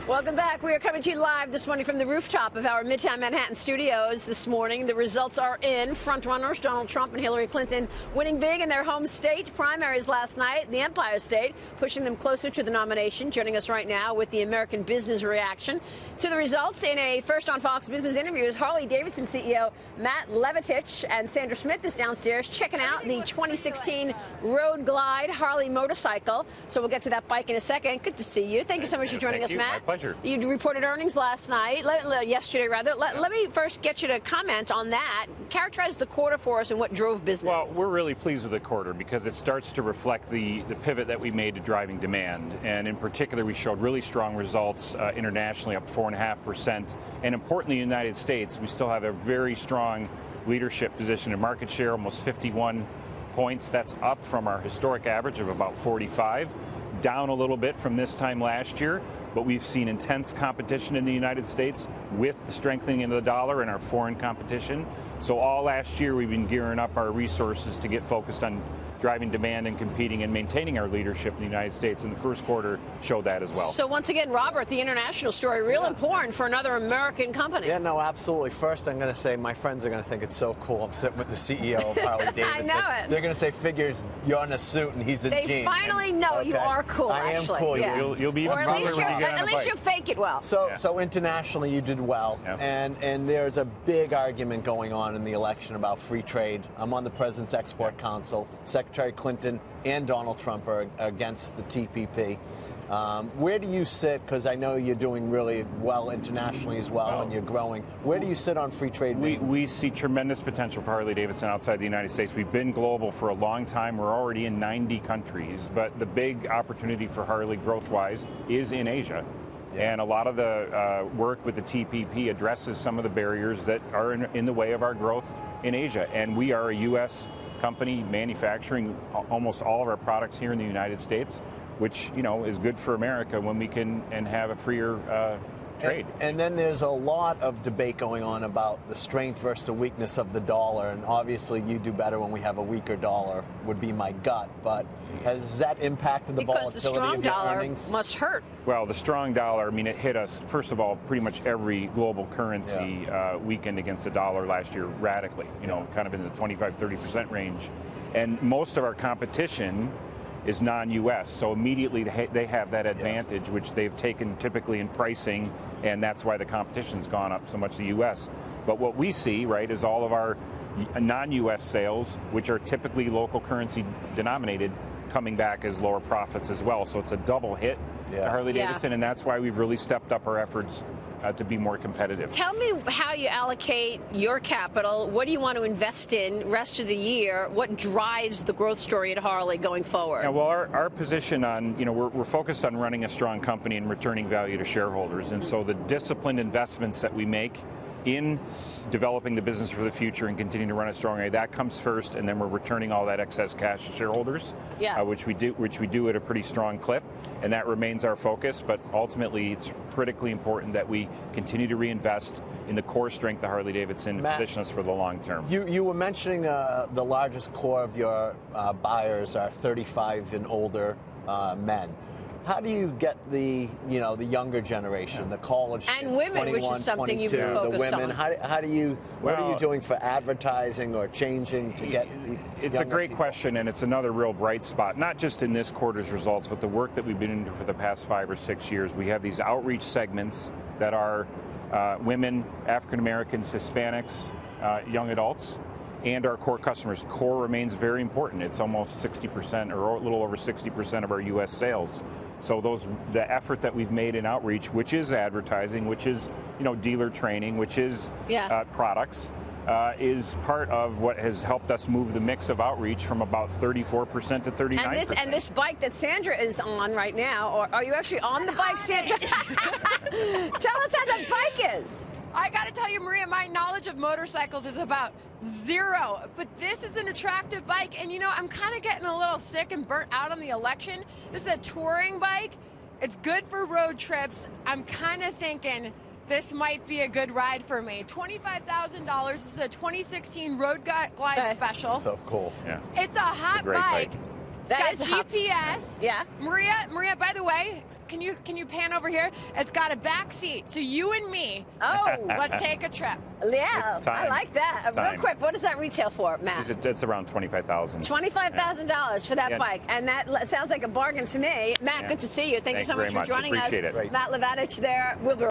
Welcome back. We are coming to you live this morning from the rooftop of our Midtown Manhattan studios this morning. The results are in. Frontrunners Donald Trump and Hillary Clinton winning big in their home state primaries last night, the Empire State, pushing them closer to the nomination. Joining us right now with the American business reaction to the results in a first on Fox Business interview is Harley-Davidson CEO Matt Levatich, and Sandra Smith is downstairs checking out the 2016 Road Glide Harley motorcycle. So we'll get to that bike in a second. Good to see you. Thank you so much for joining us, Matt. My pleasure. You reported earnings last night, yesterday rather. Let me first get you to comment on that. Characterize the quarter for us and what drove business. Well, we're really pleased with the quarter because it starts to reflect the pivot that we made to driving demand. And in particular, we showed really strong results internationally, up 4.5%. And importantly, in the United States, we still have a very strong leadership position in market share, almost 51 points. That's up from our historic average of about 45, down a little bit from this time last year. But we've seen intense competition in the United States with the strengthening of the dollar and our foreign competition. So all last year we've been gearing up our resources to get focused on driving demand and competing and maintaining our leadership in the United States, and the first quarter showed that as well. So once again, Robert, the international story, real important for another American company. Yeah, no, absolutely. First, I'm going to say my friends are going to think it's so cool. I'm sitting with the CEO of Harley-Davidson. I know it. They're going to say, figures, you're in a suit and he's in jeans. They finally know you are cool, actually. I am cool. Yeah. You'll be even cooler when you get on a bike. At least you fake it well. So internationally, you did well. Yeah. And there's a big argument going on in the election about free trade. I'm on the President's Export Council. Secretary Clinton and Donald Trump are against the TPP. Where do you sit, because I know you're doing really well internationally as well, and you're growing. Where do you sit on free trade? We see tremendous potential for Harley-Davidson outside the United States. We've been global for a long time. We're already in 90 countries, but the big opportunity for Harley growth-wise is in Asia. Yeah. And a lot of the work with the TPP addresses some of the barriers that are in the way of our growth in Asia. And we are a U.S. company manufacturing almost all of our products here in the United States, which, you know, is good for America when we can have a freer trade. And then there's a lot of debate going on about the strength versus the weakness of the dollar, and obviously you do better when we have a weaker dollar, would be my gut, but has that impacted the volatility of your earnings? Because the strong dollar must hurt. Well, the strong dollar, I mean, it hit us, first of all, pretty much every global currency weakened against the dollar last year radically, you know, kind of in the 25–30% range. And most of our competition is non-U.S., so immediately they have that advantage, which they've taken typically in pricing, and that's why the competition's gone up so much in the U.S. But what we see, right, is all of our non-U.S. sales, which are typically local currency denominated, coming back as lower profits as well. So it's a double hit to Harley-Davidson, and that's why we've really stepped up our efforts to be more competitive. Tell me how you allocate your capital. What do you want to invest in rest of the year? What drives the growth story at Harley going forward? Yeah, well, our position on, you know, we're focused on running a strong company and returning value to shareholders. And so the disciplined investments that we make in developing the business for the future and continuing to run it strongly, that comes first, and then we're returning all that excess cash to shareholders, which we do at a pretty strong clip, and that remains our focus. But ultimately, it's critically important that we continue to reinvest in the core strength of Harley-Davidson and position us for the long term. You were mentioning the largest core of your buyers are 35 and older men. How do you get the the younger generation, the college and women, 21, which is something 22, you've been focused the women? on? How do you what are you doing for advertising or changing to get the It's a great question, and it's another real bright spot, not just in this quarter's results, but the work that we've been doing for the past 5 or 6 years. We have these outreach segments that are women, African Americans, Hispanics, young adults, and our core customers. Core remains very important. It's almost 60% or a little over 60% of our U.S. sales. So the effort that we've made in outreach, which is advertising, which is dealer training, which is products, is part of what has helped us move the mix of outreach from about 34% to 39%. And this bike that Sandra is on right now, or are you actually on the bike, Sandra? Tell us how the bike is. I got to tell you, Maria, my knowledge of motorcycles is about 0. But this is an attractive bike, and I'm kind of getting a little sick and burnt out on the election. This is a touring bike. It's good for road trips. I'm kind of thinking this might be a good ride for me. $25,000. This is a 2016 Road Glide Special. So cool. Yeah. It's a hot bike. That is got a hop. GPS. Yeah. Maria, by the way, can you pan over here? It's got a back seat, so you and me, Oh, let's take a trip. yeah, It's time. I like that. It's Real time. quick, what does that retail for, Matt? It's around $25,000. $25,000 for that Yeah. bike, and that sounds like a bargain to me. Matt, Yeah. good to see you. Thank you Thanks so much very for much. joining us. Appreciate it. Matt Levatich there. We'll be